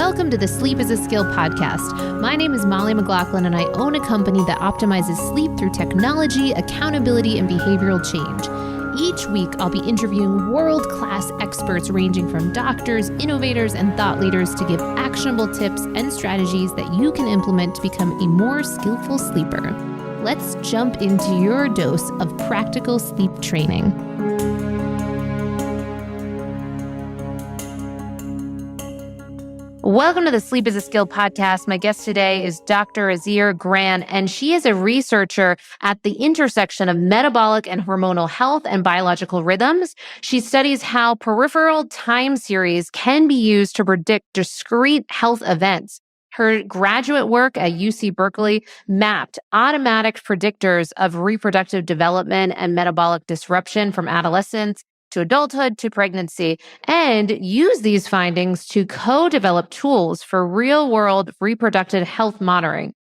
Welcome to the Sleep is a Skill podcast. My name is Molly McLaughlin, and I own a company that optimizes sleep through technology, accountability, and behavioral change. Each week, I'll be interviewing world-class experts ranging from doctors, innovators, and thought leaders to give actionable tips and strategies that you can implement to become a more skillful sleeper. Let's jump into your dose of practical sleep training. Welcome to the Sleep is a Skill podcast. My guest today is Dr. Azure Gran, and she is a researcher at the intersection of metabolic and hormonal health and biological rhythms. She studies how peripheral time series can be used to predict discrete health events. Her graduate work at UC Berkeley mapped automatic predictors of reproductive development and metabolic disruption from adolescence to adulthood to pregnancy, and use these findings to co-develop tools for real-world reproductive health monitoring.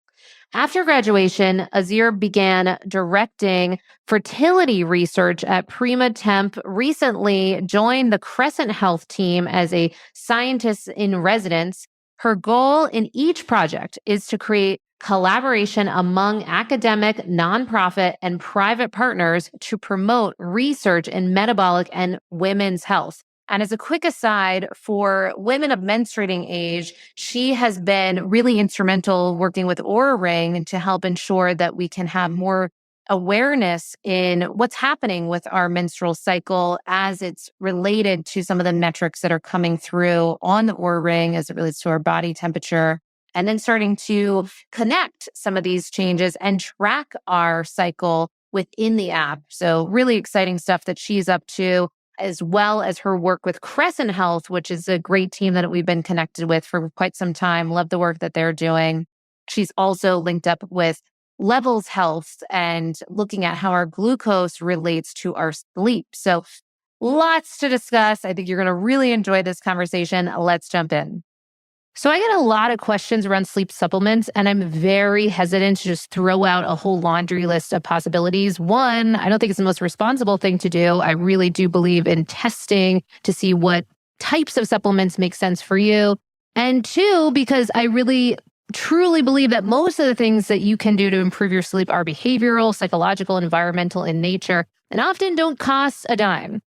After graduation, Azure began directing fertility research at Prima Temp, recently joined the Crescent Health team as a scientist in residence. Her goal in each project is to create collaboration among academic, nonprofit, and private partners to promote research in metabolic and women's health. And as a quick aside, for women of menstruating age, she has been really instrumental working with Oura Ring to help ensure that we can have more awareness in what's happening with our menstrual cycle as it's related to some of the metrics that are coming through on the Oura Ring as it relates to our body temperature. And then starting to connect some of these changes and track our cycle within the app. So really exciting stuff that she's up to, as well as her work with Crescent Health, which is a great team that we've been connected with for quite some time. Love the work that they're doing. She's also linked up with Levels Health and looking at how our glucose relates to our sleep. So lots to discuss. I think you're going to really enjoy this conversation. Let's jump in. So I get a lot of questions around sleep supplements, and I'm very hesitant to just throw out a whole laundry list of possibilities. One, I don't think it's the most responsible thing to do. I really do believe in testing to see what types of supplements make sense for you. And two, because I really truly believe that most of the things that you can do to improve your sleep are behavioral, psychological, environmental in nature, and often don't cost a dime.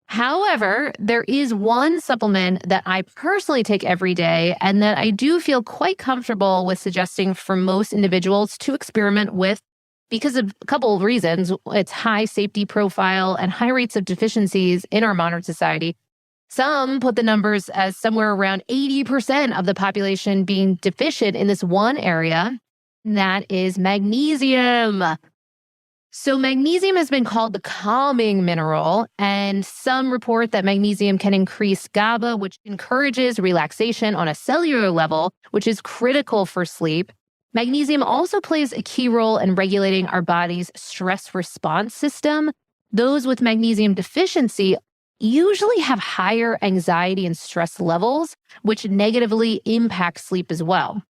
However, there is one supplement that I personally take every day and that I do feel quite comfortable with suggesting for most individuals to experiment with because of a couple of reasons. Its high safety profile and high rates of deficiencies in our modern society. Some put the numbers as somewhere around 80% of the population being deficient in this one area, and that is magnesium. So magnesium has been called the calming mineral, and some report that magnesium can increase GABA, which encourages relaxation on a cellular level, which is critical for sleep. Magnesium also plays a key role in regulating our body's stress response system. Those with magnesium deficiency usually have higher anxiety and stress levels, which negatively impact sleep as well.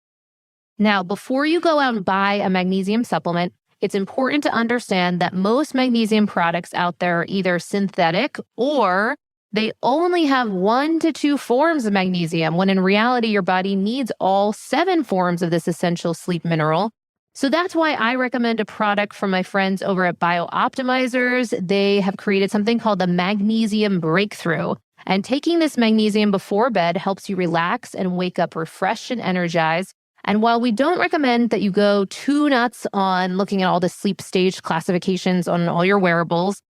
Now, before you go out and buy a magnesium supplement, it's important to understand that most magnesium products out there are either synthetic or they only have 1 to 2 forms of magnesium, when in reality, your body needs all 7 forms of this essential sleep mineral. So that's why I recommend a product from my friends over at Optimizers. They have created something called the Magnesium Breakthrough. And taking this magnesium before bed helps you relax and wake up refreshed and energized. And while we don't recommend that you go too nuts on looking at all the sleep stage classifications on all your wearables,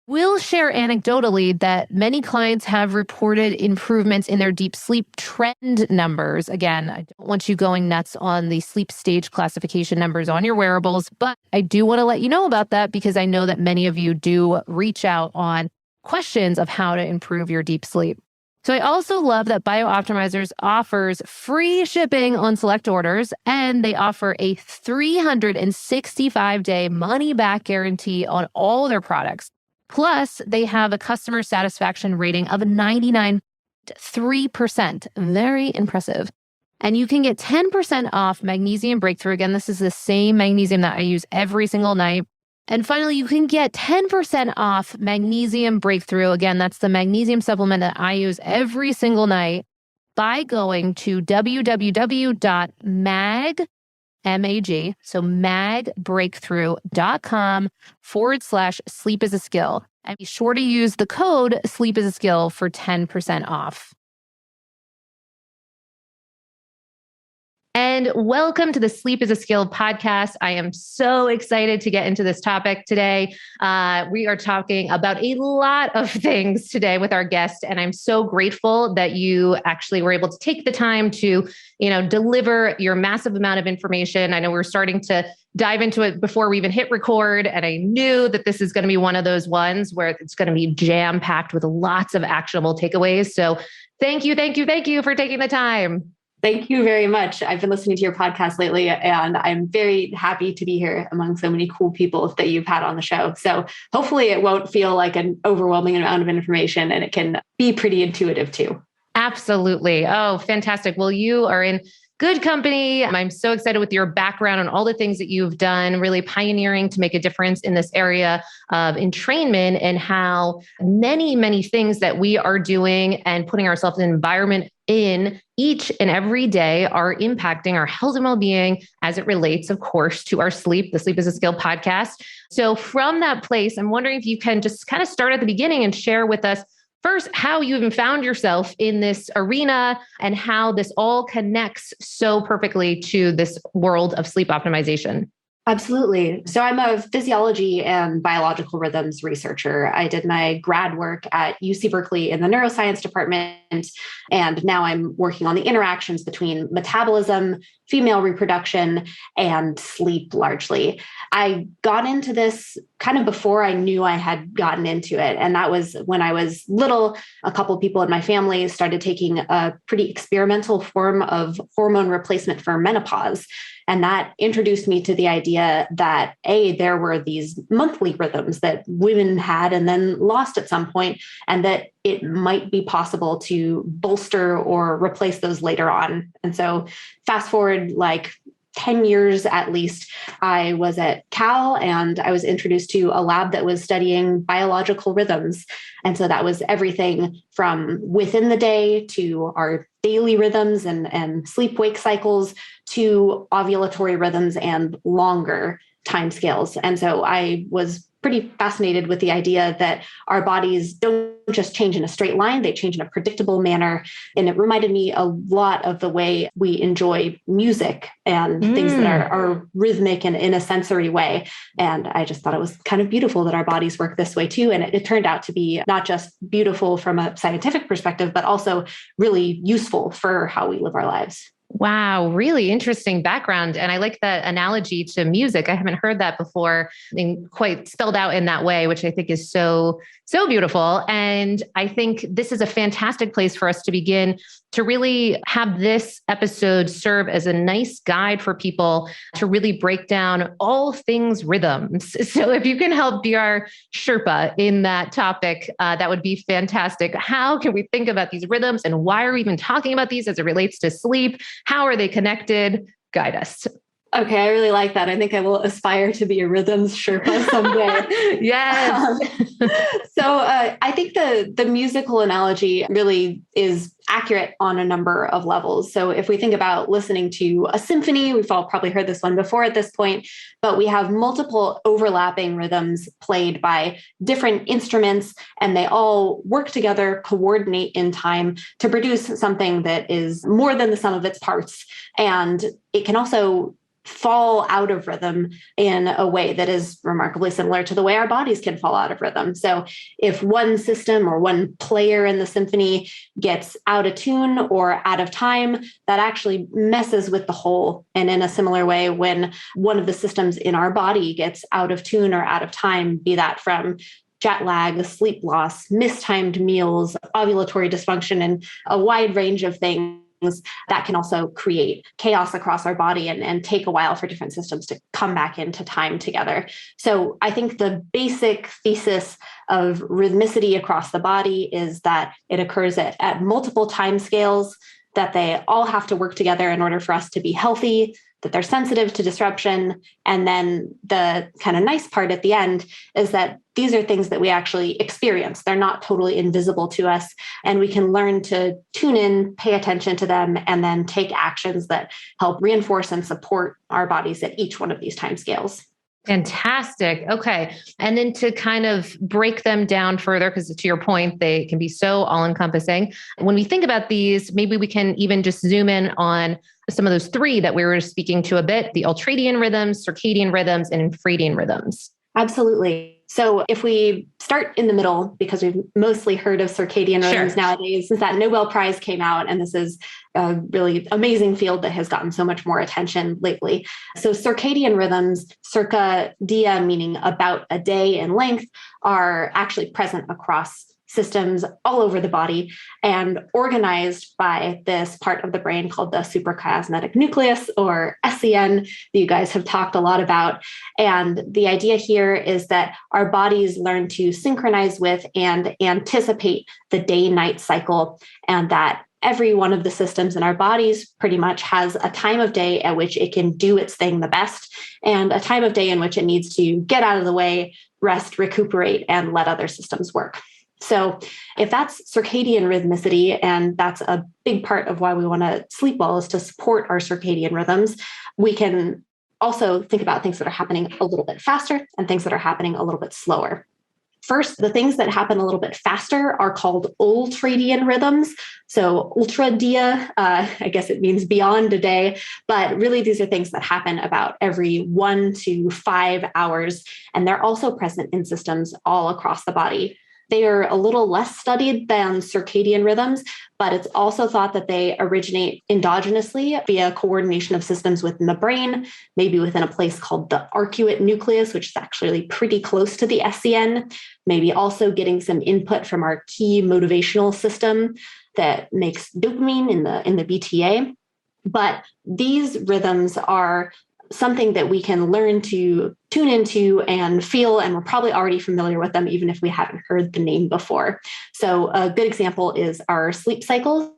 we'll share anecdotally that many clients have reported improvements in their deep sleep trend numbers. Again, I don't want you going nuts on the sleep stage classification numbers on your wearables, but I do want to let you know about that because I know that many of you do reach out on questions of how to improve your deep sleep. So I also love that Optimizers offers free shipping on select orders, and they offer a 365-day money-back guarantee on all their products. Plus, they have a customer satisfaction rating of 99.3%. Very impressive. And you can get 10% off Magnesium Breakthrough. Again, this is the same magnesium that I use every single night. And finally, you can get 10% off Magnesium Breakthrough. Again, that's the magnesium supplement that I use every single night by going to www.mag, M-A-G, so magbreakthrough.com/sleep is a skill. And be sure to use the code sleep is a skill for 10% off. And welcome to the Sleep is a Skill podcast. I am so excited to get into this topic today. We are talking about a lot of things today with our guest, and I'm so grateful that you actually were able to take the time to, deliver your massive amount of information. I know we're starting to dive into it before we even hit record, and I knew that this is going to be one of those ones where it's going to be jam-packed with lots of actionable takeaways. So thank you for taking the time. Thank you very much. I've been listening to your podcast lately, and I'm very happy to be here among so many cool people that you've had on the show. So hopefully it won't feel like an overwhelming amount of information, and it can be pretty intuitive too. Absolutely. Oh, fantastic. Well, you are in good company. I'm so excited with your background and all the things that you've done, really pioneering to make a difference in this area of entrainment, and how many, many things that we are doing and putting ourselves in an environment in each and every day are impacting our health and well-being as it relates, of course, to our sleep. The Sleep is a Skill podcast. So from that place, I'm wondering if you can just kind of start at the beginning and share with us first how you even found yourself in this arena and how this all connects so perfectly to this world of sleep optimization. Absolutely. So I'm a physiology and biological rhythms researcher. I did my grad work at UC Berkeley in the neuroscience department, and now I'm working on the interactions between metabolism, female reproduction, and sleep largely. I got into this kind of before I knew I had gotten into it. And that was when I was little. A couple of people in my family started taking a pretty experimental form of hormone replacement for menopause. And that introduced me to the idea that there were these monthly rhythms that women had and then lost at some point, and that it might be possible to bolster or replace those later on. And so fast forward like 10 years at least, I was at Cal and I was introduced to a lab that was studying biological rhythms. And so that was everything from within the day to our daily rhythms and sleep-wake cycles to ovulatory rhythms and longer timescales. And so I was pretty fascinated with the idea that our bodies don't just change in a straight line, they change in a predictable manner. And it reminded me a lot of the way we enjoy music and things that are rhythmic and in a sensory way. And I just thought it was kind of beautiful that our bodies work this way too. And it turned out to be not just beautiful from a scientific perspective, but also really useful for how we live our lives. Wow, really interesting background. And I like that analogy to music. I haven't heard that before and quite spelled out in that way, which I think is so beautiful. And I think this is a fantastic place for us to begin to really have this episode serve as a nice guide for people to really break down all things rhythms. So if you can help be our Sherpa in that topic, that would be fantastic. How can we think about these rhythms, and why are we even talking about these as it relates to sleep? How are they connected? Guide us. Okay, I really like that. I think I will aspire to be a rhythms Sherpa someday. Yes. So I think the musical analogy really is accurate on a number of levels. So if we think about listening to a symphony, we've all probably heard this one before at this point, but we have multiple overlapping rhythms played by different instruments, and they all work together, coordinate in time to produce something that is more than the sum of its parts. And it can also fall out of rhythm in a way that is remarkably similar to the way our bodies can fall out of rhythm. So if one system or one player in the symphony gets out of tune or out of time, that actually messes with the whole. And in a similar way, when one of the systems in our body gets out of tune or out of time, be that from jet lag, sleep loss, mistimed meals, ovulatory dysfunction, and a wide range of things, that can also create chaos across our body and take a while for different systems to come back into time together. So I think the basic thesis of rhythmicity across the body is that it occurs at multiple time scales, that they all have to work together in order for us to be healthy, that they're sensitive to disruption. And then the kind of nice part at the end is that these are things that we actually experience. They're not totally invisible to us. And we can learn to tune in, pay attention to them, and then take actions that help reinforce and support our bodies at each one of these timescales. Fantastic. Okay. And then to kind of break them down further, because to your point, they can be so all encompassing. When we think about these, maybe we can even just zoom in on some of those three that we were speaking to a bit: the ultradian rhythms, circadian rhythms, and infradian rhythms. Absolutely. So if we start in the middle, because we've mostly heard of circadian rhythms nowadays, since that Nobel Prize came out, and this is a really amazing field that has gotten so much more attention lately. So circadian rhythms, circa dia, meaning about a day in length, are actually present across systems all over the body and organized by this part of the brain called the suprachiasmatic nucleus, or SCN, that you guys have talked a lot about. And the idea here is that our bodies learn to synchronize with and anticipate the day-night cycle, and that every one of the systems in our bodies pretty much has a time of day at which it can do its thing the best, and a time of day in which it needs to get out of the way, rest, recuperate, and let other systems work. So if that's circadian rhythmicity, and that's a big part of why we want to sleep well, is to support our circadian rhythms, we can also think about things that are happening a little bit faster and things that are happening a little bit slower. First, the things that happen a little bit faster are called ultradian rhythms. So ultradia, I guess it means beyond a day, but really these are things that happen about every 1 to 5 hours. And they're also present in systems all across the body. They are a little less studied than circadian rhythms, but it's also thought that they originate endogenously via coordination of systems within the brain, maybe within a place called the arcuate nucleus, which is actually pretty close to the SCN, maybe also getting some input from our key motivational system that makes dopamine in the BTA. But these rhythms are something that we can learn to tune into and feel, and we're probably already familiar with them, even if we haven't heard the name before. So a good example is our sleep cycles,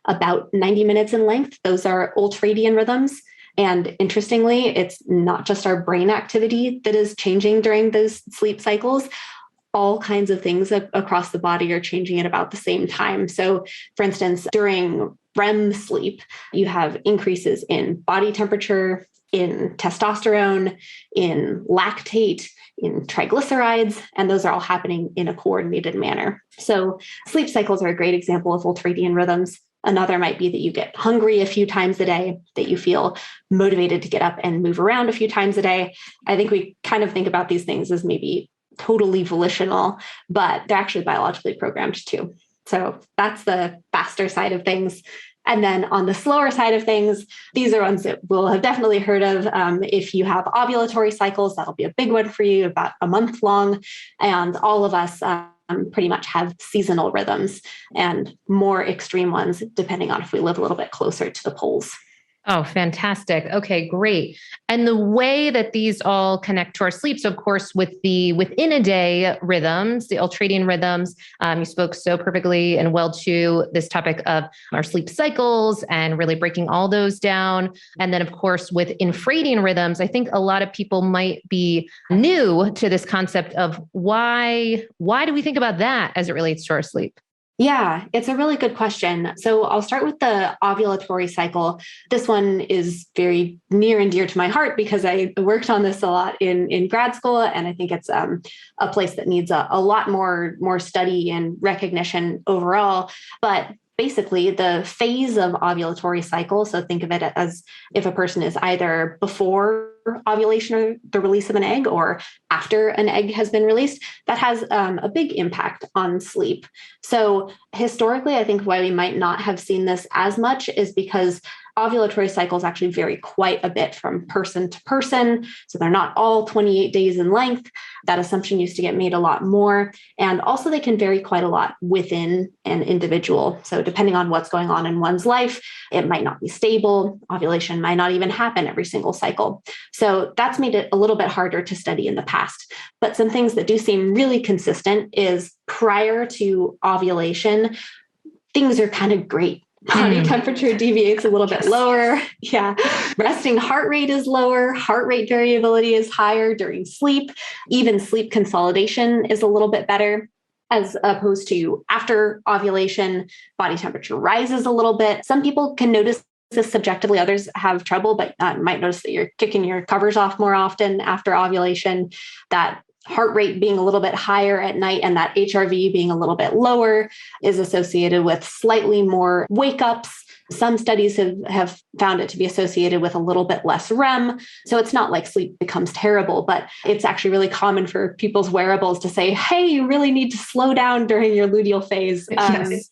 about 90 minutes in length. Those are ultradian rhythms. And interestingly, it's not just our brain activity that is changing during those sleep cycles. All kinds of things across the body are changing at about the same time. So for instance, during REM sleep, you have increases in body temperature, in testosterone, in lactate, in triglycerides, and those are all happening in a coordinated manner. So sleep cycles are a great example of ultradian rhythms. Another might be that you get hungry a few times a day, that you feel motivated to get up and move around a few times a day. I think we kind of think about these things as maybe totally volitional, but they're actually biologically programmed too. So that's the faster side of things. And then on the slower side of things, these are ones that we'll have definitely heard of. If you have ovulatory cycles, that'll be a big one for you, about a month long. And all of us pretty much have seasonal rhythms, and more extreme ones, depending on if we live a little bit closer to the poles. Oh, fantastic. Okay, great. And the way that these all connect to our sleep, so of course, with the within a day rhythms, the ultradian rhythms, you spoke so perfectly and well to this topic of our sleep cycles and really breaking all those down. And then, of course, with infradian rhythms, I think a lot of people might be new to this concept of why do we think about that as it relates to our sleep? Yeah, it's a really good question. So I'll start with the ovulatory cycle. This one is very near and dear to my heart because I worked on this a lot in grad school. And I think it's a place that needs a lot more study and recognition overall. But basically, the phase of ovulatory cycle, so think of it as if a person is either before ovulation or the release of an egg, or after an egg has been released, that has a big impact on sleep. So historically, I think why we might not have seen this as much is because ovulatory cycles actually vary quite a bit from person to person. So they're not all 28 days in length. That assumption used to get made a lot more. And also they can vary quite a lot within an individual. So depending on what's going on in one's life, it might not be stable. Ovulation might not even happen every single cycle. So that's made it a little bit harder to study in the past. But some things that do seem really consistent is prior to ovulation, things are kind of great. body temperature deviates a little bit lower. Yeah. Resting heart rate is lower. Heart rate variability is higher during sleep. Even sleep consolidation is a little bit better. As opposed to after ovulation, body temperature rises a little bit. Some people can notice this subjectively, others have trouble, but might notice that you're kicking your covers off more often after ovulation, that heart rate being a little bit higher at night and that HRV being a little bit lower is associated with slightly more wake ups. Some studies have found it to be associated with a little bit less REM. So it's not like sleep becomes terrible, but it's actually really common for people's wearables to say, hey, you really need to slow down during your luteal phase. Yes.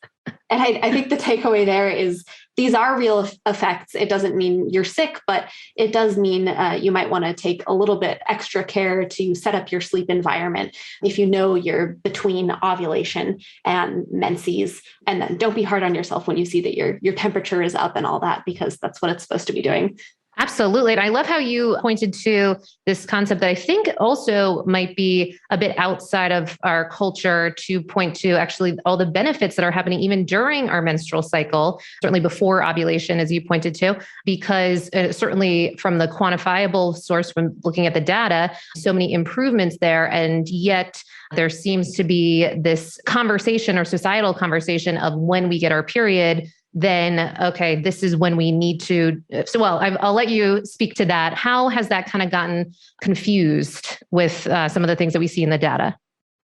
And I think the takeaway there is these are real effects. It doesn't mean you're sick, but it does mean you might want to take a little bit extra care to set up your sleep environment if you know you're between ovulation and menses. And then don't be hard on yourself when you see that your temperature is up and all that, because that's what it's supposed to be doing. Absolutely. And I love how you pointed to this concept that I think also might be a bit outside of our culture, to point to actually all the benefits that are happening even during our menstrual cycle, certainly before ovulation, as you pointed to, because certainly from the quantifiable source, from looking at the data, so many improvements there. And yet there seems to be this conversation or societal conversation of when we get our period, then, okay, this is when we need to. So, well, I'll let you speak to that. How has that kind of gotten confused with some of the things that we see in the data?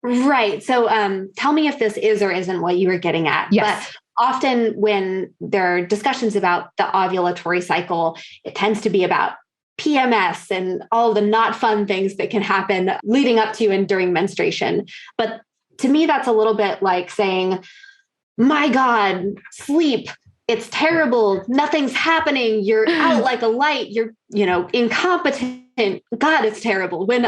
Right. So tell me if this is or isn't what you were getting at. Yes. But often when there are discussions about the ovulatory cycle, it tends to be about PMS and all the not fun things that can happen leading up to and during menstruation. But to me, that's a little bit like saying, my God, sleep, it's terrible. Nothing's happening. You're out like a light. You're, incompetent. God, it's terrible. When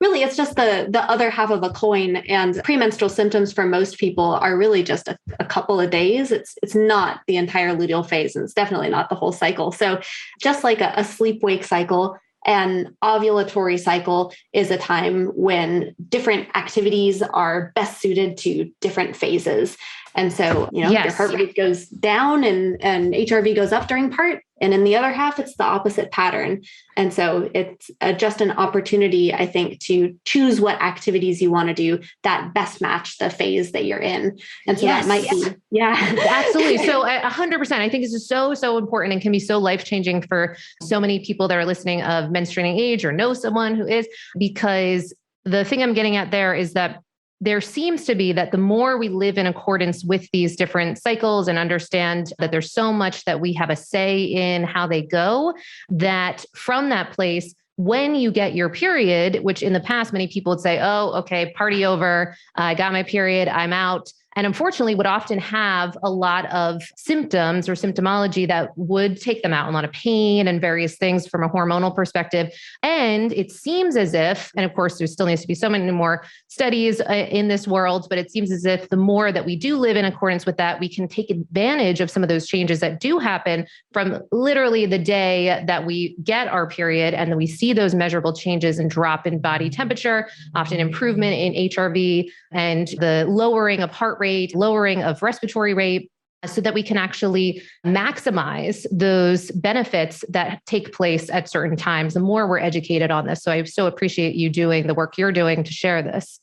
really it's just the other half of a coin, and premenstrual symptoms for most people are really just a couple of days. It's not the entire luteal phase, and it's definitely not the whole cycle. So just like a sleep-wake cycle, an ovulatory cycle is a time when different activities are best suited to different phases. And so, your heart rate goes down and HRV goes up during part. And in the other half, it's the opposite pattern. And so it's just an opportunity, I think, to choose what activities you want to do that best match the phase that you're in. And so that might be, absolutely. So 100%, I think this is so, so important and can be so life-changing for so many people that are listening of menstruating age or know someone who is, because the thing I'm getting at there is that there seems to be that the more we live in accordance with these different cycles and understand that there's so much that we have a say in how they go, that from that place, when you get your period, which in the past, many people would say, oh, okay, party over, I got my period, I'm out. And unfortunately would often have a lot of symptoms or symptomology that would take them out, a lot of pain and various things from a hormonal perspective. And it seems as if, and of course, there still needs to be so many more studies in this world, but it seems as if the more that we do live in accordance with that, we can take advantage of some of those changes that do happen from literally the day that we get our period. And then we see those measurable changes and drop in body temperature, often improvement in HRV and the lowering of heart rate, lowering of respiratory rate, so that we can actually maximize those benefits that take place at certain times, the more we're educated on this. So I so appreciate you doing the work you're doing to share this.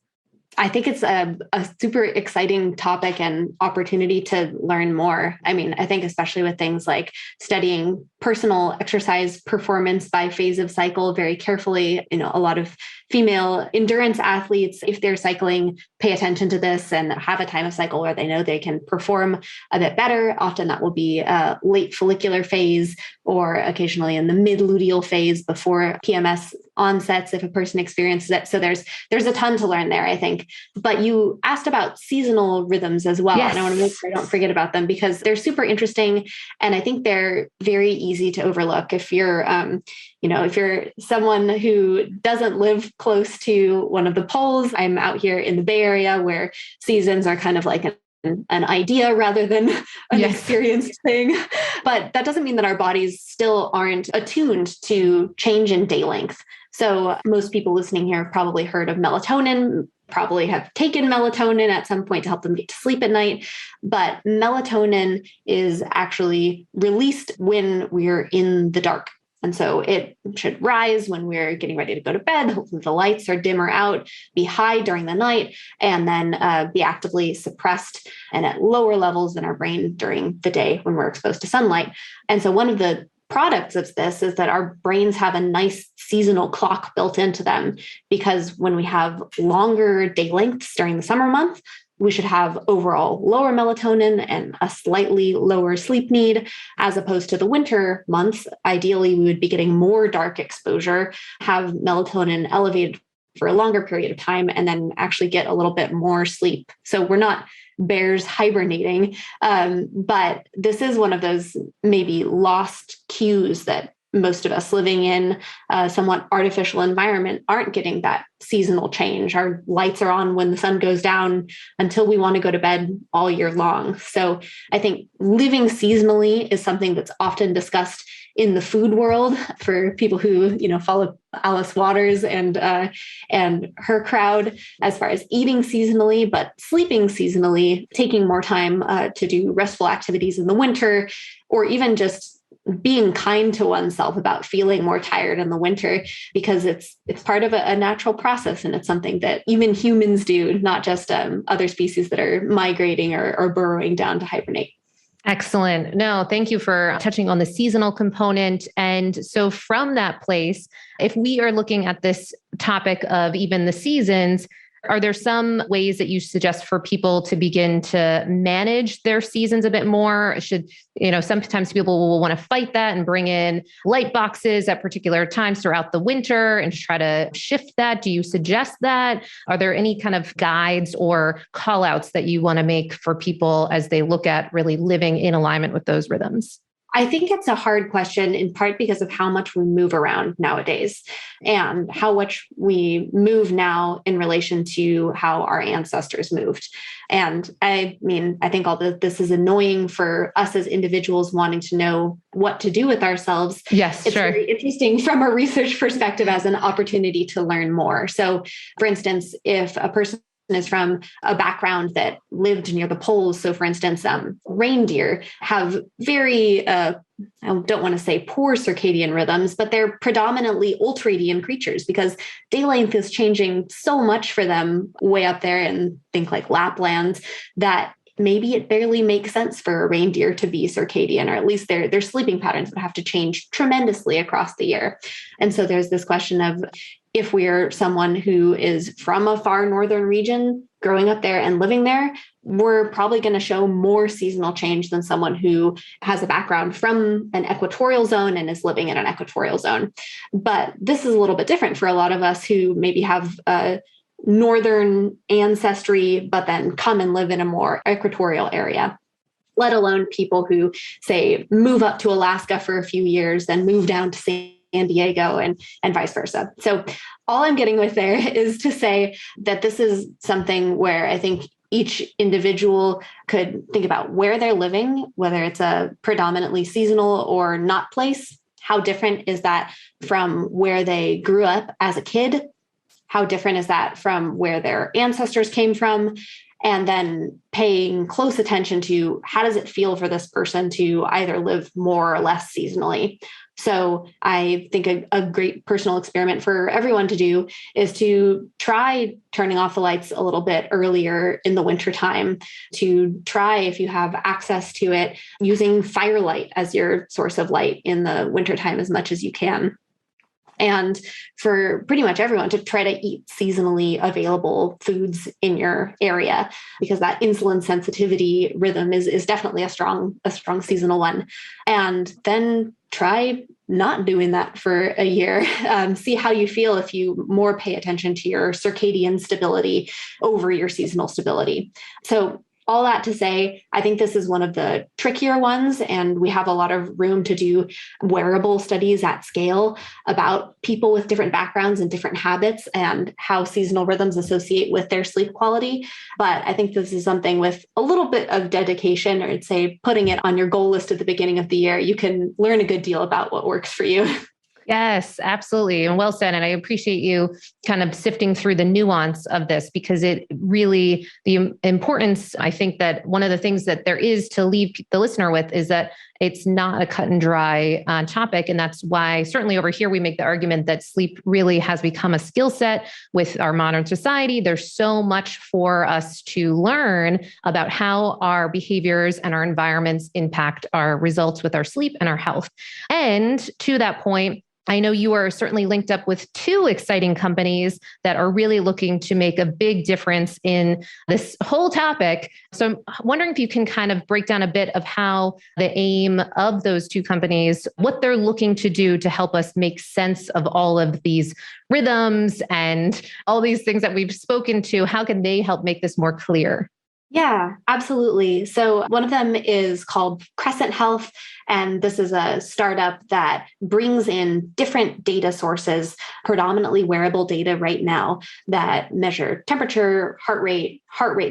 I think it's a super exciting topic and opportunity to learn more. I mean, I think especially with things like studying personal exercise performance by phase of cycle very carefully, a lot of female endurance athletes, if they're cycling, pay attention to this and have a time of cycle where they know they can perform a bit better. Often that will be a late follicular phase or occasionally in the mid-luteal phase before PMS onsets if a person experiences it. So there's a ton to learn there, I think. But you asked about seasonal rhythms as well. Yes. And I want to make sure I don't forget about them because they're super interesting. And I think they're very easy to overlook if you're, if you're someone who doesn't live close to one of the poles. I'm out here in the Bay Area where seasons are kind of like an idea rather than an experienced thing. But that doesn't mean that our bodies still aren't attuned to change in day length. So most people listening here have probably heard of melatonin. probably have taken melatonin at some point to help them get to sleep at night. But melatonin is actually released when we're in the dark. And so it should rise when we're getting ready to go to bed. Hopefully the lights are dimmer out, be high during the night, and then be actively suppressed and at lower levels in our brain during the day when we're exposed to sunlight. And so one of the products of this is that our brains have a nice seasonal clock built into them, because when we have longer day lengths during the summer month, we should have overall lower melatonin and a slightly lower sleep need, as opposed to the winter months. Ideally, we would be getting more dark exposure, have melatonin elevated for a longer period of time, and then actually get a little bit more sleep. So we're not bears hibernating, but this is one of those maybe lost cues that most of us living in a somewhat artificial environment aren't getting that seasonal change. Our lights are on when the sun goes down until we want to go to bed all year long. So I think living seasonally is something that's often discussed in the food world for people who, follow Alice Waters and her crowd, as far as eating seasonally, but sleeping seasonally, taking more time to do restful activities in the winter, or even just being kind to oneself about feeling more tired in the winter, because it's part of a natural process. And it's something that even humans do, not just other species that are migrating or burrowing down to hibernate. Excellent. No, thank you for touching on the seasonal component. And so from that place, if we are looking at this topic of even the seasons, are there some ways that you suggest for people to begin to manage their seasons a bit more? Sometimes people will want to fight that and bring in light boxes at particular times throughout the winter and try to shift that. Do you suggest that? Are there any kind of guides or call outs that you want to make for people as they look at really living in alignment with those rhythms? I think it's a hard question, in part because of how much we move around nowadays and how much we move now in relation to how our ancestors moved. And I think all this is annoying for us as individuals wanting to know what to do with ourselves. Yes, it's sure. very interesting from a research perspective as an opportunity to learn more. So, for instance, if a person is from a background that lived near the poles. So for instance, reindeer have very, I don't want to say poor circadian rhythms, but they're predominantly ultradian creatures, because day length is changing so much for them way up there in think like Lapland, that maybe it barely makes sense for a reindeer to be circadian, or at least their sleeping patterns would have to change tremendously across the year. And so there's this question of, if we're someone who is from a far northern region, growing up there and living there, we're probably going to show more seasonal change than someone who has a background from an equatorial zone and is living in an equatorial zone. But this is a little bit different for a lot of us who maybe have a northern ancestry, but then come and live in a more equatorial area, let alone people who, say, move up to Alaska for a few years, then move down to San Diego and vice versa. So all I'm getting with there is to say that this is something where I think each individual could think about where they're living, whether it's a predominantly seasonal or not place. How different is that from where they grew up as a kid? How different is that from where their ancestors came from? And then paying close attention to, how does it feel for this person to either live more or less seasonally? So I think a great personal experiment for everyone to do is to try turning off the lights a little bit earlier in the wintertime, to try, if you have access to it, using firelight as your source of light in the wintertime as much as you can. And for pretty much everyone to try to eat seasonally available foods in your area, because that insulin sensitivity rhythm is definitely a strong seasonal one. And then try not doing that for a year. See how you feel if you more pay attention to your circadian stability over your seasonal stability. So all that to say, I think this is one of the trickier ones, and we have a lot of room to do wearable studies at scale about people with different backgrounds and different habits and how seasonal rhythms associate with their sleep quality. But I think this is something with a little bit of dedication, or I'd say putting it on your goal list at the beginning of the year, you can learn a good deal about what works for you. Yes, absolutely. And well said. And I appreciate you kind of sifting through the nuance of this because it really, the importance, I think that one of the things that there is to leave the listener with is that it's not a cut and dry topic. And that's why certainly over here, we make the argument that sleep really has become a skill set with our modern society. There's so much for us to learn about how our behaviors and our environments impact our results with our sleep and our health. And to that point, I know you are certainly linked up with two exciting companies that are really looking to make a big difference in this whole topic. So I'm wondering if you can kind of break down a bit of how the aim of those two companies, what they're looking to do to help us make sense of all of these rhythms and all these things that we've spoken to. How can they help make this more clear? Yeah, absolutely. So one of them is called Crescent Health, and this is a startup that brings in different data sources, predominantly wearable data right now that measure temperature, heart rate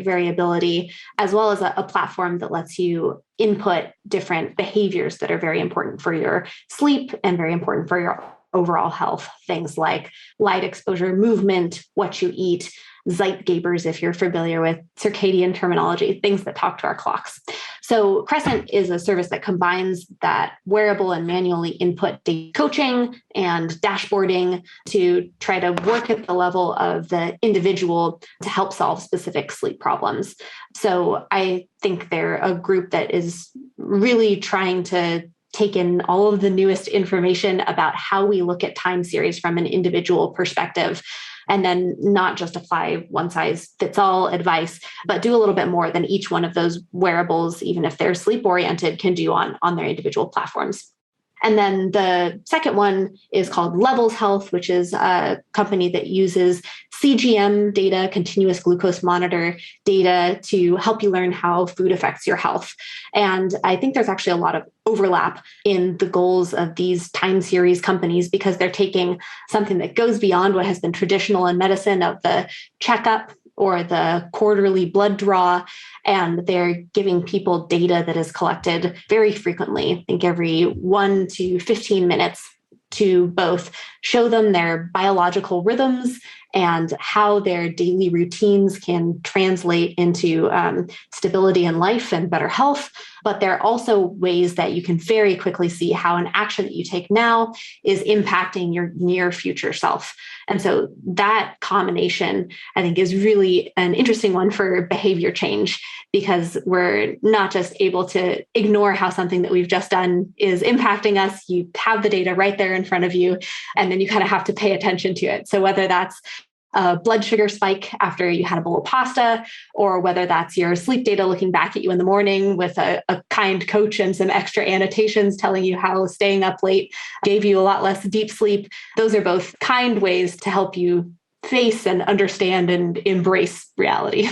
variability, as well as a platform that lets you input different behaviors that are very important for your sleep and very important for your overall health. Things like light exposure, movement, what you eat, Zeitgebers, if you're familiar with circadian terminology, things that talk to our clocks. So Crescent is a service that combines that wearable and manually input data coaching and dashboarding to try to work at the level of the individual to help solve specific sleep problems. So I think they're a group that is really trying to take in all of the newest information about how we look at time series from an individual perspective, and then not just apply one size fits all advice, but do a little bit more than each one of those wearables, even if they're sleep oriented, can do on their individual platforms. And then the second one is called Levels Health, which is a company that uses CGM data, continuous glucose monitor data, to help you learn how food affects your health. And I think there's actually a lot of overlap in the goals of these time series companies because they're taking something that goes beyond what has been traditional in medicine of the checkup or the quarterly blood draw, and they're giving people data that is collected very frequently, I think every 1 to 15 minutes, to both show them their biological rhythms and how their daily routines can translate into stability in life and better health. But there are also ways that you can very quickly see how an action that you take now is impacting your near future self. And so that combination, I think, is really an interesting one for behavior change, because we're not just able to ignore how something that we've just done is impacting us. You have the data right there in front of you, and then you kind of have to pay attention to it. So whether that's a blood sugar spike after you had a bowl of pasta, or whether that's your sleep data looking back at you in the morning with a kind coach and some extra annotations telling you how staying up late gave you a lot less deep sleep. Those are both kind ways to help you face and understand and embrace reality.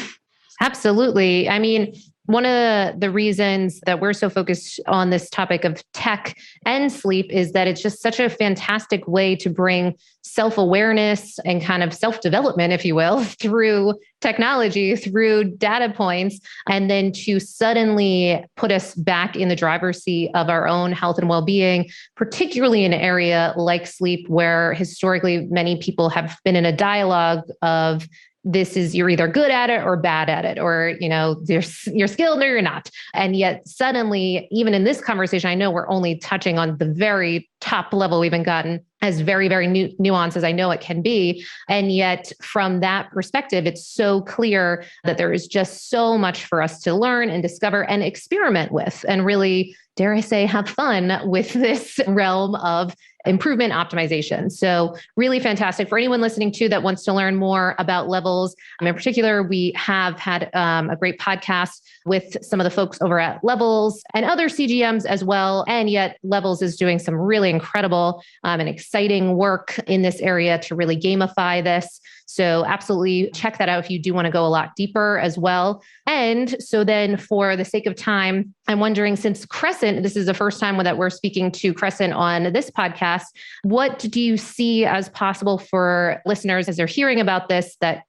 Absolutely. I mean, one of the reasons that we're so focused on this topic of tech and sleep is that it's just such a fantastic way to bring self-awareness and kind of self-development, if you will, through technology, through data points, and then to suddenly put us back in the driver's seat of our own health and well-being, particularly in an area like sleep, where historically many people have been in a dialogue of this is you're either good at it or bad at it, or, you know, you're skilled or you're not. And yet suddenly, even in this conversation, I know we're only touching on the very top level we've gotten as very, very nuanced as I know it can be. And yet from that perspective, it's so clear that there is just so much for us to learn and discover and experiment with, and really, dare I say, have fun with this realm of improvement optimization. So really fantastic for anyone listening to that wants to learn more about Levels. In particular, we have had a great podcast with some of the folks over at Levels and other CGMs as well. And yet Levels is doing some really incredible and exciting work in this area to really gamify this. So absolutely check that out if you do want to go a lot deeper as well. And so then for the sake of time, I'm wondering, since Crescent, this is the first time that we're speaking to Crescent on this podcast, what do you see as possible for listeners as they're hearing about this, that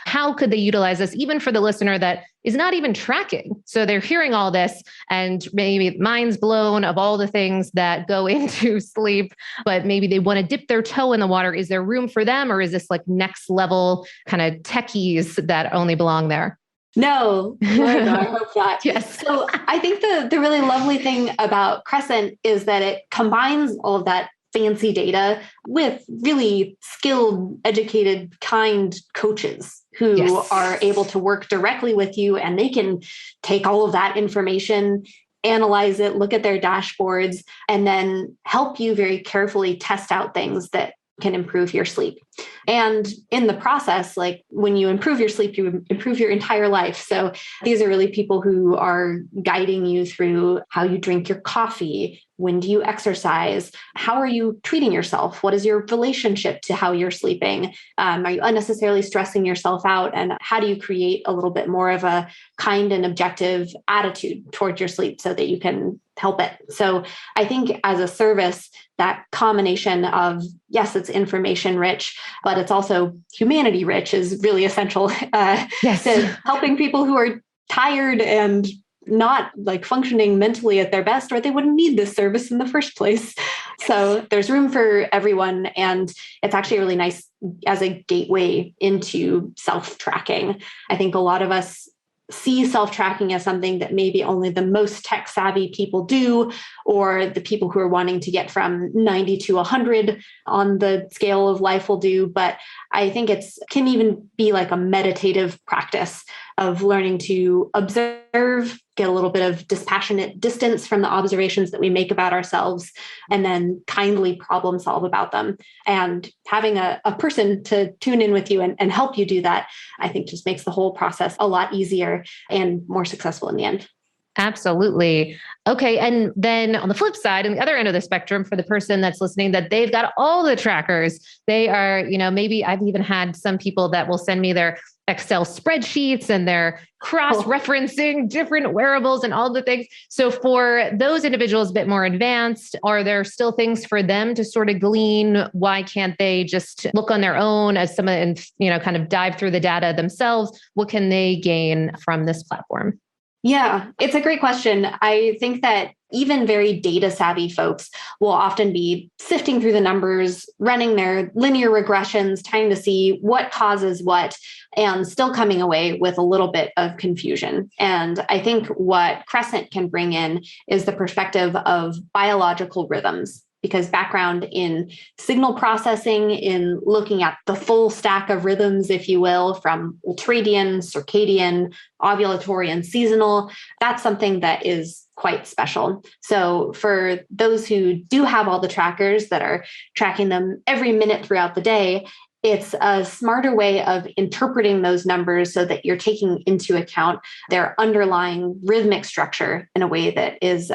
how could they utilize this, even for the listener that is not even tracking So they're hearing all this and maybe mind's blown of all the things that go into sleep, but maybe they want to dip their toe in the water. Is there room for them, or is this like next level kind of techies that only belong there? No, Lord, no, I hope not. Yes. So I think the really lovely thing about Crescent is that it combines all of that fancy data with really skilled, educated, kind coaches who are able to work directly with you, and they can take all of that information, analyze it, look at their dashboards, and then help you very carefully test out things that can improve your sleep. And in the process, like when you improve your sleep, you improve your entire life. So these are really people who are guiding you through how you drink your coffee. When do you exercise? How are you treating yourself? What is your relationship to how you're sleeping? Are you unnecessarily stressing yourself out? And how do you create a little bit more of a kind and objective attitude towards your sleep so that you can help it? So I think as a service, that combination of, yes, it's information rich, but it's also humanity rich is really essential to helping people who are tired and not like functioning mentally at their best, or they wouldn't need this service in the first place. So there's room for everyone. And it's actually really nice as a gateway into self-tracking. I think a lot of us see self-tracking as something that maybe only the most tech savvy people do, or the people who are wanting to get from 90 to 100 on the scale of life will do. But I think can even be like a meditative practice of learning to observe, get a little bit of dispassionate distance from the observations that we make about ourselves, and then kindly problem solve about them. And having a person to tune in with you and help you do that, I think just makes the whole process a lot easier and more successful in the end. Absolutely. Okay. And then on the flip side, on the other end of the spectrum, for the person that's listening, that they've got all the trackers, they are, maybe I've even had some people that will send me their Excel spreadsheets and they're cross-referencing different wearables and all the things. So for those individuals a bit more advanced, are there still things for them to sort of glean? Why can't they just look on their own as someone and, kind of dive through the data themselves? What can they gain from this platform? Yeah, it's a great question. I think that even very data savvy folks will often be sifting through the numbers, running their linear regressions, trying to see what causes what, and still coming away with a little bit of confusion. And I think what Crescent can bring in is the perspective of biological rhythms, because background in signal processing, in looking at the full stack of rhythms, if you will, from Ultradian, Circadian, ovulatory, and seasonal, that's something that is quite special. So for those who do have all the trackers that are tracking them every minute throughout the day, it's a smarter way of interpreting those numbers so that you're taking into account their underlying rhythmic structure in a way that is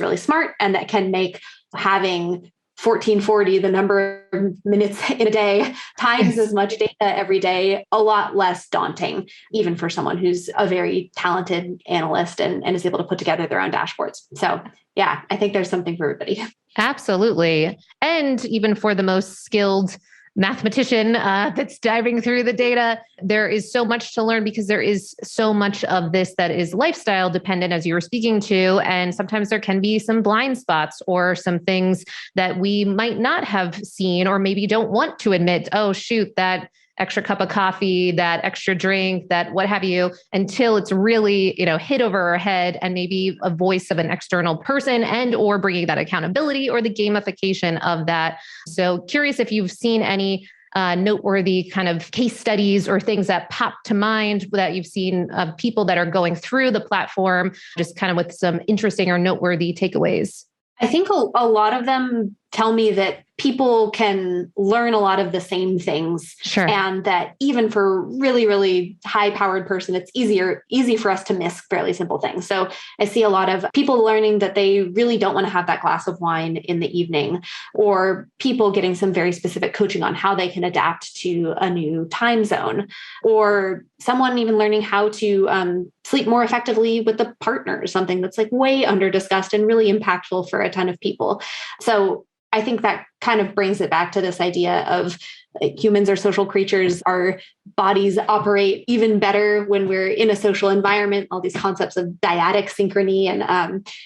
really smart, and that can make having 1440, the number of minutes in a day, times as much data every day, a lot less daunting, even for someone who's a very talented analyst and is able to put together their own dashboards. So yeah, I think there's something for everybody. Absolutely. And even for the most skilled mathematician that's diving through the data, there is so much to learn, because there is so much of this that is lifestyle dependent, as you were speaking to. And sometimes there can be some blind spots or some things that we might not have seen, or maybe don't want to admit, oh, shoot, that extra cup of coffee, that extra drink, that what have you, until it's really, hit over our head, and maybe a voice of an external person and or bringing that accountability or the gamification of that. So curious if you've seen any noteworthy kind of case studies or things that pop to mind that you've seen of people that are going through the platform, just kind of with some interesting or noteworthy takeaways. I think a lot of them tell me that people can learn a lot of the same things. Sure. And that even for really, really high powered person, it's easy for us to miss fairly simple things. So I see a lot of people learning that they really don't want to have that glass of wine in the evening, or people getting some very specific coaching on how they can adapt to a new time zone, or someone even learning how to sleep more effectively with a partner, something that's like way under discussed and really impactful for a ton of people. So I think that kind of brings it back to this idea of humans are social creatures. Our bodies operate even better when we're in a social environment. All these concepts of dyadic synchrony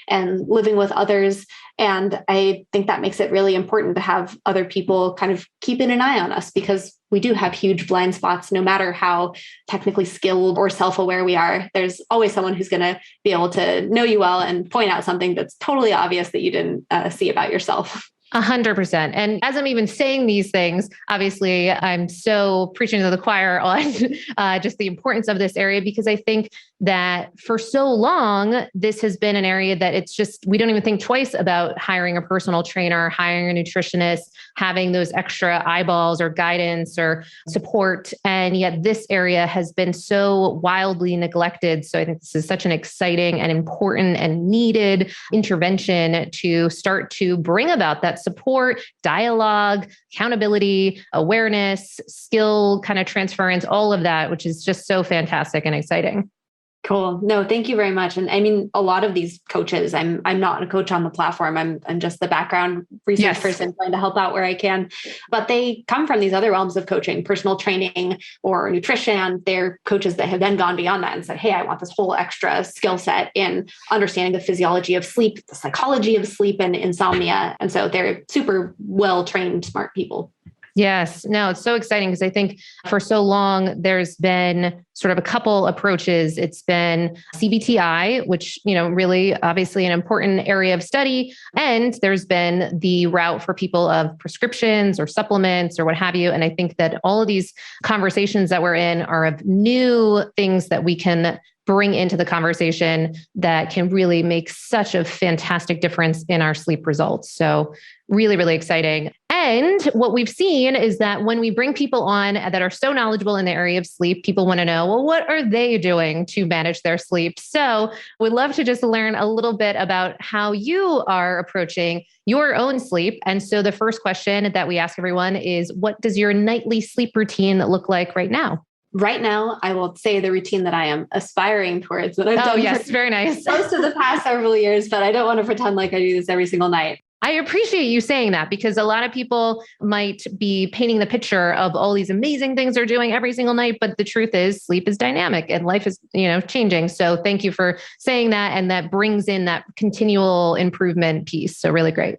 and living with others. And I think that makes it really important to have other people kind of keeping an eye on us, because we do have huge blind spots. No matter how technically skilled or self-aware we are, there's always someone who's going to be able to know you well and point out something that's totally obvious that you didn't see about yourself. 100%. And as I'm even saying these things, obviously I'm so preaching to the choir on just the importance of this area, because I think that for so long, this has been an area that it's just, we don't even think twice about hiring a personal trainer, hiring a nutritionist, having those extra eyeballs or guidance or support. And yet this area has been so wildly neglected. So I think this is such an exciting and important and needed intervention to start to bring about that support, dialogue, accountability, awareness, skill kind of transference, all of that, which is just so fantastic and exciting. Cool. No, thank you very much. And I mean, a lot of these coaches, I'm not a coach on the platform. I'm just the background research person trying to help out where I can. But they come from these other realms of coaching, personal training or nutrition. They're coaches that have then gone beyond that and said, hey, I want this whole extra skill set in understanding the physiology of sleep, the psychology of sleep and insomnia. And so they're super well-trained, smart people. Yes. No, it's so exciting because I think for so long, there's been sort of a couple approaches. It's been CBTI, which, really obviously an important area of study. And there's been the route for people of prescriptions or supplements or what have you. And I think that all of these conversations that we're in are of new things that we can bring into the conversation that can really make such a fantastic difference in our sleep results. So really, really exciting. And what we've seen is that when we bring people on that are so knowledgeable in the area of sleep, people want to know, well, what are they doing to manage their sleep? So we'd love to just learn a little bit about how you are approaching your own sleep. And so the first question that we ask everyone is, what does your nightly sleep routine look like right now? Right now, I will say the routine that I am aspiring towards that I've done for very nice. most of the past several years, but I don't want to pretend like I do this every single night. I appreciate you saying that, because a lot of people might be painting the picture of all these amazing things they're doing every single night. But the truth is sleep is dynamic and life is, changing. So thank you for saying that. And that brings in that continual improvement piece. So really great.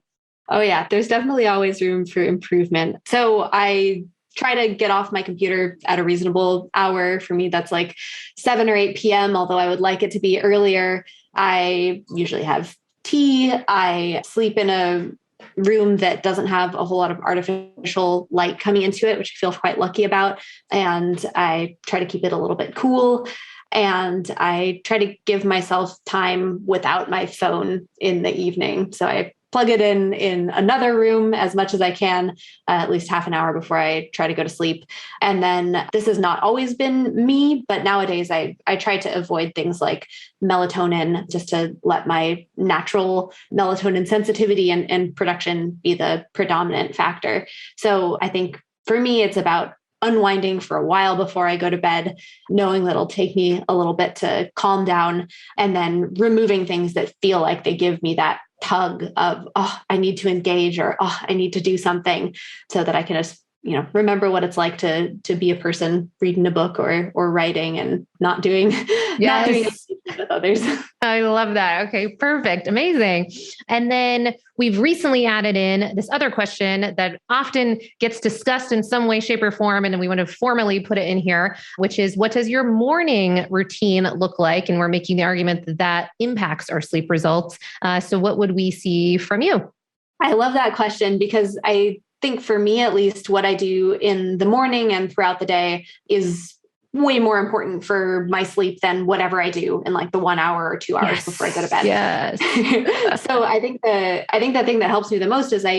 Oh yeah, there's definitely always room for improvement. So I try to get off my computer at a reasonable hour. For me, that's like 7 or 8 p.m., although I would like it to be earlier. I usually have tea. I sleep in a room that doesn't have a whole lot of artificial light coming into it, which I feel quite lucky about. And I try to keep it a little bit cool. And I try to give myself time without my phone in the evening. So I plug it in another room as much as I can, at least half an hour before I try to go to sleep. And then this has not always been me, but nowadays I try to avoid things like melatonin, just to let my natural melatonin sensitivity and production be the predominant factor. So I think for me, it's about unwinding for a while before I go to bed, knowing that it'll take me a little bit to calm down, and then removing things that feel like they give me that tug of, I need to engage, or I need to do something, so that I can just, remember what it's like to be a person reading a book or writing and not doing anything with others. I love that. Okay, perfect. Amazing. And then we've recently added in this other question that often gets discussed in some way, shape, or form. And we want to formally put it in here, which is, what does your morning routine look like? And we're making the argument that impacts our sleep results. So what would we see from you? I love that question, because I think for me, at least, what I do in the morning and throughout the day is way more important for my sleep than whatever I do in like the 1 hour or 2 hours before I go to bed. Yes. So I think the thing that helps me the most is I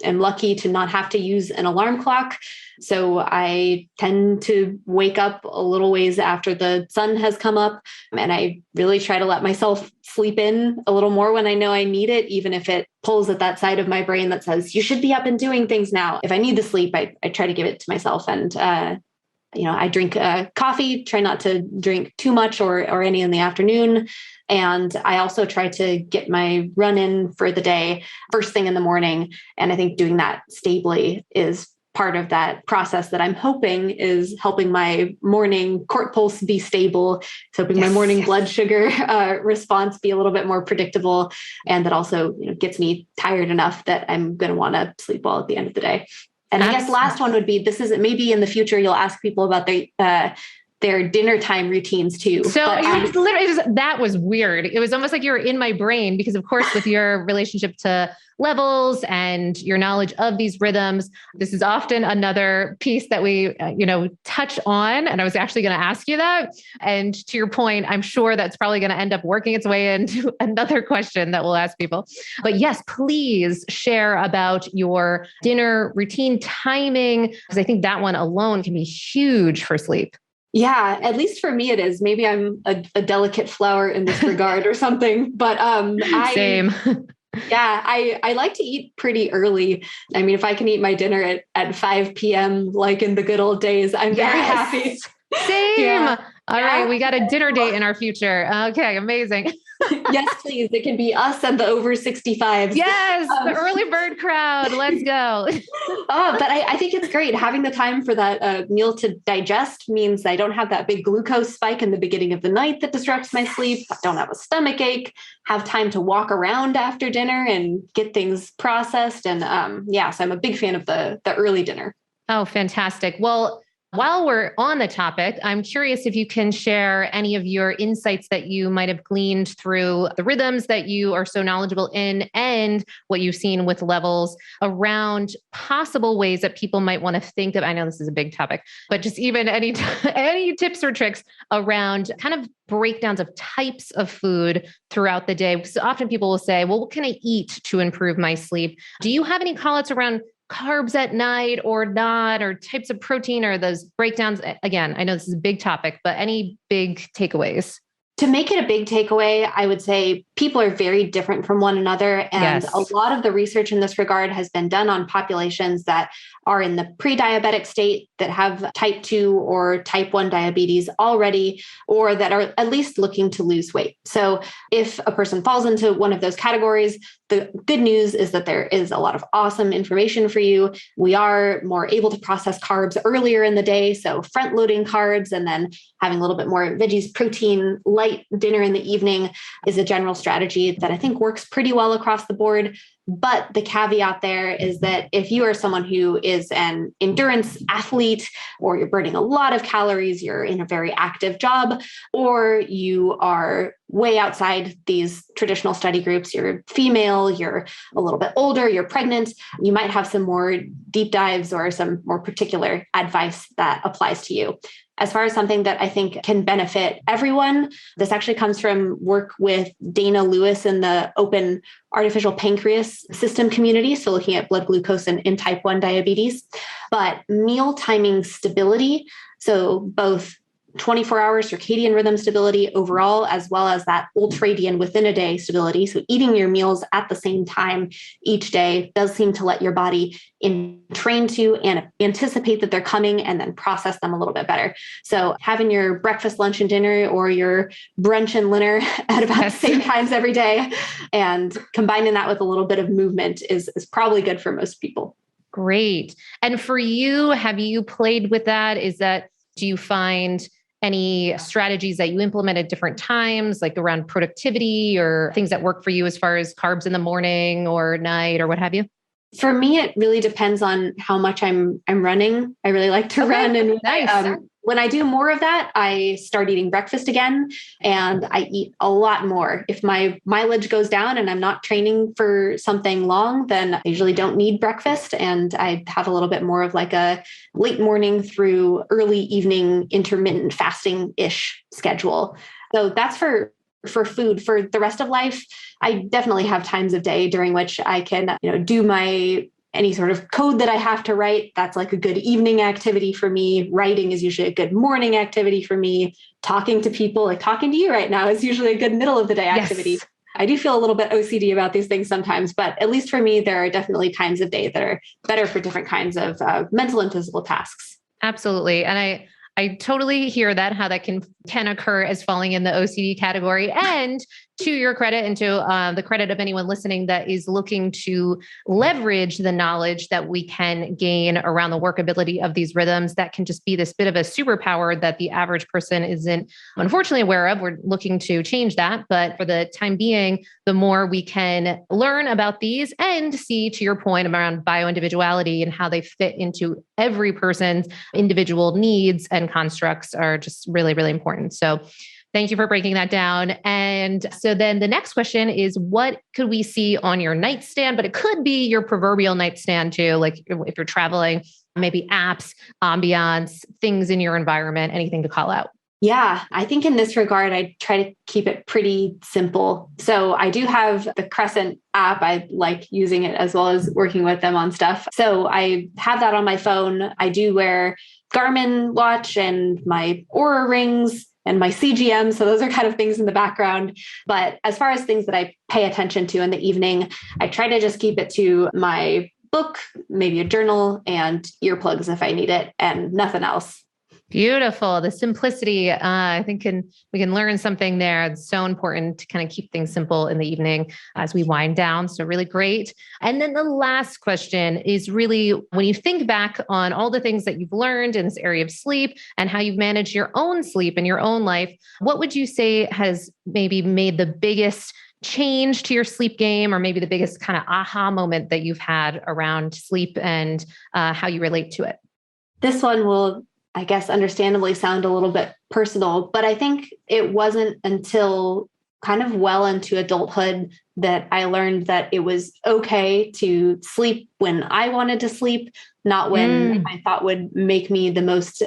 am lucky to not have to use an alarm clock. So I tend to wake up a little ways after the sun has come up, and I really try to let myself sleep in a little more when I know I need it, even if it pulls at that side of my brain that says, you should be up and doing things now. If I need to sleep, I try to give it to myself. And I drink coffee, try not to drink too much or any in the afternoon. And I also try to get my run in for the day first thing in the morning. And I think doing that stably is part of that process that I'm hoping is helping my morning court pulse be stable. It's hoping my morning blood sugar response be a little bit more predictable. And that also gets me tired enough that I'm going to want to sleep well at the end of the day. And I guess last one would be, this is maybe in the future, you'll ask people about their dinner time routines too. So that was weird. It was almost like you were in my brain because, of course, with your relationship to levels and your knowledge of these rhythms, this is often another piece that we, touch on. And I was actually going to ask you that. And to your point, I'm sure that's probably going to end up working its way into another question that we'll ask people. But yes, please share about your dinner routine timing, because I think that one alone can be huge for sleep. Yeah, at least for me it is. Maybe I'm a delicate flower in this regard or something, but Same. Yeah, I like to eat pretty early. I mean, if I can eat my dinner at 5 p.m. like in the good old days, I'm very happy. Same. Yeah. All right, we got a dinner date in our future. Okay, amazing. Yes, please. It can be us and the over 65s. Yes, the early bird crowd. Let's go. But I think it's great. Having the time for that meal to digest means I don't have that big glucose spike in the beginning of the night that disrupts my sleep. I don't have a stomach ache, have time to walk around after dinner and get things processed. And so I'm a big fan of the early dinner. Oh, fantastic. Well, while we're on the topic, I'm curious if you can share any of your insights that you might have gleaned through the rhythms that you are so knowledgeable in and what you've seen with levels around possible ways that people might want to think of. I know this is a big topic, but just even any tips or tricks around kind of breakdowns of types of food throughout the day. Because often people will say, well, what can I eat to improve my sleep? Do you have any call-outs around carbs at night or not, or types of protein or those breakdowns? Again, I know this is a big topic, but any big takeaways? To make it a big takeaway, I would say people are very different from one another. And a lot of the research in this regard has been done on populations that are in the pre-diabetic state, that have type 2 or type 1 diabetes already, or that are at least looking to lose weight. So if a person falls into one of those categories, the good news is that there is a lot of awesome information for you. We are more able to process carbs earlier in the day. So front loading carbs and then having a little bit more veggies, protein, light dinner in the evening is a general strategy that I think works pretty well across the board. But the caveat there is that if you are someone who is an endurance athlete, or you're burning a lot of calories, you're in a very active job, or you are way outside these traditional study groups, you're female, you're a little bit older, you're pregnant, you might have some more deep dives or some more particular advice that applies to you. As far as something that I think can benefit everyone, this actually comes from work with Dana Lewis in the open artificial pancreas system community. So looking at blood glucose in type 1 diabetes, but meal timing stability. So both 24-hour circadian rhythm stability overall, as well as that ultradian within a day stability. So eating your meals at the same time each day does seem to let your body train to and anticipate that they're coming and then process them a little bit better. So having your breakfast, lunch, and dinner, or your brunch and dinner at about the same times every day, and combining that with a little bit of movement is probably good for most people. Great. And for you, have you played with that? Do you find any strategies that you implement at different times, like around productivity or things that work for you as far as carbs in the morning or night or what have you? For me, it really depends on how much I'm running. I really like to run. And nice. When I do more of that, I start eating breakfast again, and I eat a lot more. If my mileage goes down and I'm not training for something long, then I usually don't need breakfast. And I have a little bit more of like a late morning through early evening intermittent fasting-ish schedule. So that's for food. For the rest of life, I definitely have times of day during which I can, do any sort of code that I have to write. That's like a good evening activity for me. Writing is usually a good morning activity for me. Talking to people, like talking to you right now, is usually a good middle of the day activity. Yes. I do feel a little bit OCD about these things sometimes, but at least for me, there are definitely times of day that are better for different kinds of mental and physical tasks. Absolutely. And I totally hear that, how that can occur as falling in the OCD category. And to your credit, and to the credit of anyone listening that is looking to leverage the knowledge that we can gain around the workability of these rhythms, that can just be this bit of a superpower that the average person isn't unfortunately aware of. We're looking to change that. But for the time being, the more we can learn about these and see, to your point around bioindividuality and how they fit into every person's individual needs and constructs, are just really, really important. So thank you for breaking that down. And so then the next question is, what could we see on your nightstand? But it could be your proverbial nightstand too, like if you're traveling, maybe apps, ambiance, things in your environment, anything to call out. Yeah, I think in this regard, I try to keep it pretty simple. So I do have the Crescent app. I like using it as well as working with them on stuff. So I have that on my phone. I do wear Garmin watch and my Oura rings and my CGM. So those are kind of things in the background. But as far as things that I pay attention to in the evening, I try to just keep it to my book, maybe a journal, and earplugs if I need it, and nothing else. Beautiful. The simplicity, I think we can learn something there. It's so important to kind of keep things simple in the evening as we wind down. So really great. And then the last question is really, when you think back on all the things that you've learned in this area of sleep and how you've managed your own sleep in your own life, what would you say has maybe made the biggest change to your sleep game, or maybe the biggest kind of aha moment that you've had around sleep and how you relate to it? This one will, I guess, understandably sound a little bit personal, but I think it wasn't until kind of well into adulthood that I learned that it was okay to sleep when I wanted to sleep, not when I thought would make me the most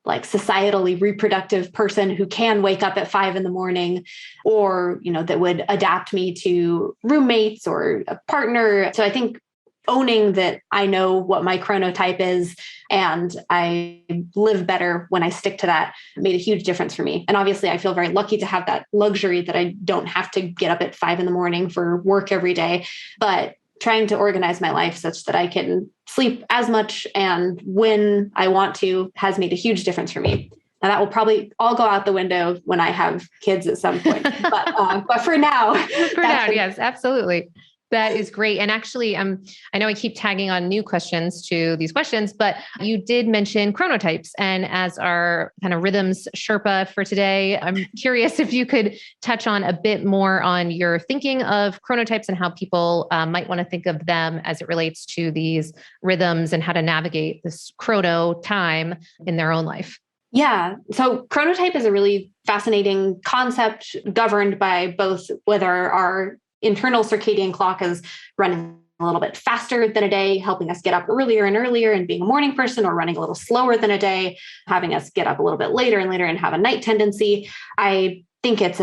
like societally reproductive person who can wake up at 5 a.m, or, that would adapt me to roommates or a partner. So I think owning that I know what my chronotype is and I live better when I stick to that made a huge difference for me. And obviously I feel very lucky to have that luxury that I don't have to get up at 5 a.m. for work every day, but trying to organize my life such that I can sleep as much and when I want to has made a huge difference for me. Now that will probably all go out the window when I have kids at some point, but for now, yes, absolutely. That is great. And actually, I know I keep tagging on new questions to these questions, but you did mention chronotypes. And as our kind of rhythms Sherpa for today, I'm curious if you could touch on a bit more on your thinking of chronotypes and how people might want to think of them as it relates to these rhythms and how to navigate this chrono time in their own life. Yeah. So chronotype is a really fascinating concept governed by both whether our internal circadian clock is running a little bit faster than a day, helping us get up earlier and earlier and being a morning person, or running a little slower than a day, having us get up a little bit later and later and have a night tendency. I think it's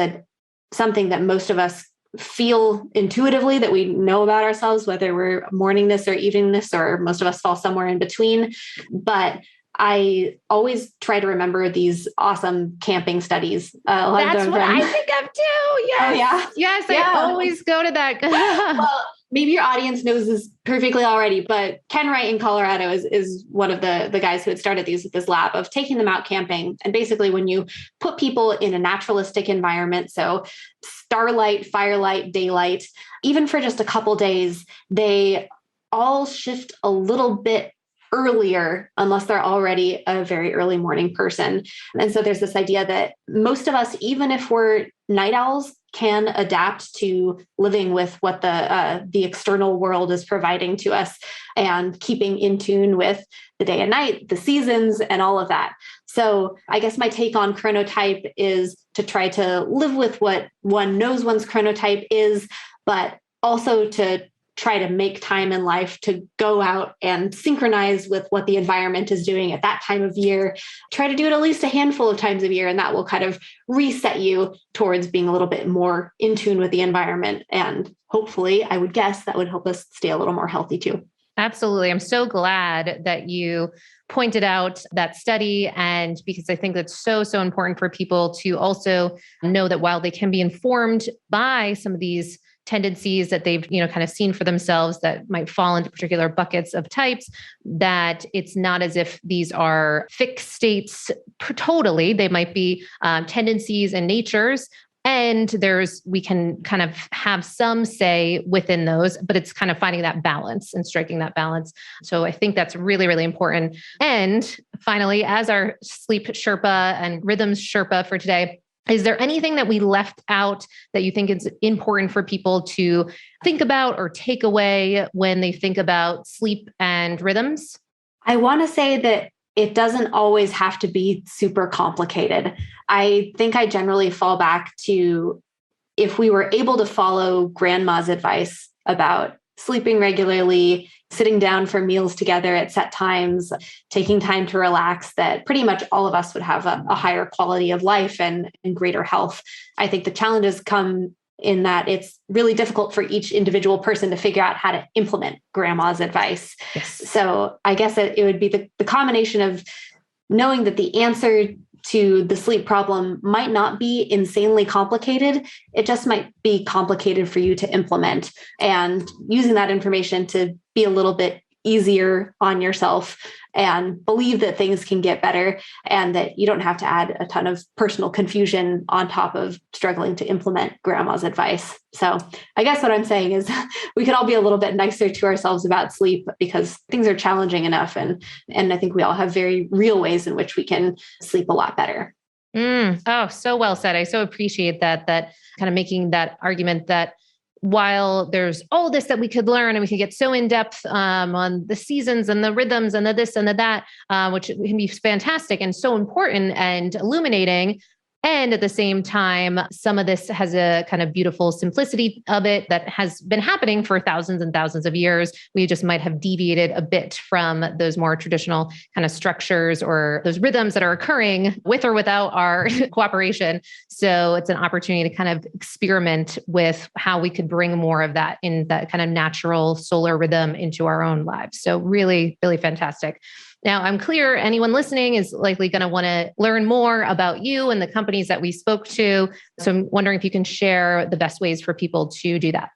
something that most of us feel intuitively, that we know about ourselves, whether we're morningness or eveningness, or most of us fall somewhere in between. But I always try to remember these awesome camping studies. That's what I think of too. Yes. Oh, yeah. Yes. Yeah. I always go to that. Well, maybe your audience knows this perfectly already, but Ken Wright in Colorado is one of the guys who had started this lab of taking them out camping. And basically when you put people in a naturalistic environment, so starlight, firelight, daylight, even for just a couple days, they all shift a little bit earlier unless they're already a very early morning person. And so there's this idea that most of us, even if we're night owls, can adapt to living with what the external world is providing to us and keeping in tune with the day and night, the seasons, and all of that. So I guess my take on chronotype is to try to live with what one knows one's chronotype is, but also to try to make time in life to go out and synchronize with what the environment is doing at that time of year. Try to do it at least a handful of times a year, and that will kind of reset you towards being a little bit more in tune with the environment. And hopefully, I would guess that would help us stay a little more healthy too. Absolutely. I'm so glad that you pointed out that study, and because I think that's so, so important for people to also know that while they can be informed by some of these tendencies that they've, kind of seen for themselves that might fall into particular buckets of types, that it's not as if these are fixed states totally. They might be tendencies and natures. And we can kind of have some say within those, but it's kind of finding that balance and striking that balance. So I think that's really, really important. And finally, as our sleep Sherpa and rhythms Sherpa for today, is there anything that we left out that you think is important for people to think about or take away when they think about sleep and rhythms? I want to say that it doesn't always have to be super complicated. I think I generally fall back to, if we were able to follow grandma's advice about sleeping regularly, sitting down for meals together at set times, taking time to relax, that pretty much all of us would have a higher quality of life and greater health. I think the challenges come in that it's really difficult for each individual person to figure out how to implement grandma's advice. Yes. So I guess it would be the combination of knowing that the answer to the sleep problem might not be insanely complicated. It just might be complicated for you to implement, and using that information to be a little bit easier on yourself and believe that things can get better and that you don't have to add a ton of personal confusion on top of struggling to implement grandma's advice. So I guess what I'm saying is we could all be a little bit nicer to ourselves about sleep, because things are challenging enough. And I think we all have very real ways in which we can sleep a lot better. Oh, so well said. I so appreciate that kind of making that argument that while there's all this that we could learn and we could get so in depth on the seasons and the rhythms and the this and the that, which can be fantastic and so important and illuminating. And at the same time, some of this has a kind of beautiful simplicity of it that has been happening for thousands and thousands of years. We just might have deviated a bit from those more traditional kind of structures or those rhythms that are occurring with or without our cooperation. So it's an opportunity to kind of experiment with how we could bring more of that in that kind of natural solar rhythm into our own lives. So really, really fantastic. Now, I'm clear anyone listening is likely going to want to learn more about you and the companies that we spoke to. So I'm wondering if you can share the best ways for people to do that.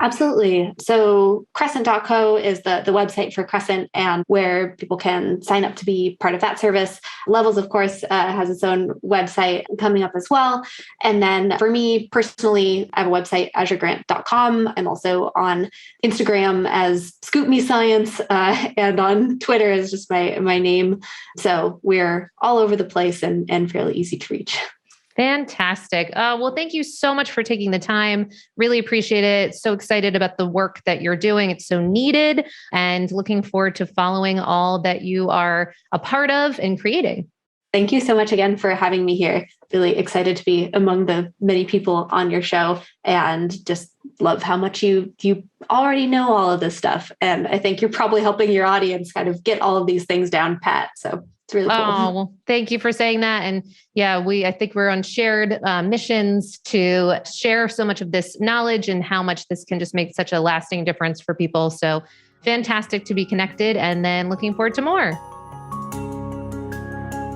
Absolutely. So Crescent.co is the website for Crescent, and where people can sign up to be part of that service. Levels, of course, has its own website coming up as well. And then for me personally, I have a website, azuregrant.com. I'm also on Instagram as Scoop Me Science, and on Twitter as just my name. So we're all over the place and fairly easy to reach. Fantastic. Well, thank you so much for taking the time. Really appreciate it. So excited about the work that you're doing. It's so needed, and looking forward to following all that you are a part of and creating. Thank you so much again for having me here. Really excited to be among the many people on your show, and just love how much you already know all of this stuff. And I think you're probably helping your audience kind of get all of these things down pat. So it's really cool. Oh, well, thank you for saying that. And yeah, I think we're on shared missions to share so much of this knowledge and how much this can just make such a lasting difference for people. So fantastic to be connected, and then looking forward to more.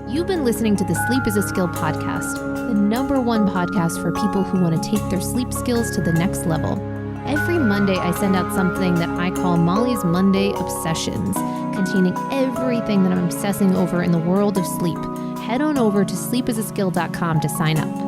You've been listening to the Sleep is a Skill podcast, the #1 podcast for people who want to take their sleep skills to the next level. Every Monday, I send out something that I call Molly's Monday Obsessions, containing everything that I'm obsessing over in the world of sleep. Head on over to sleepisaskill.com to sign up.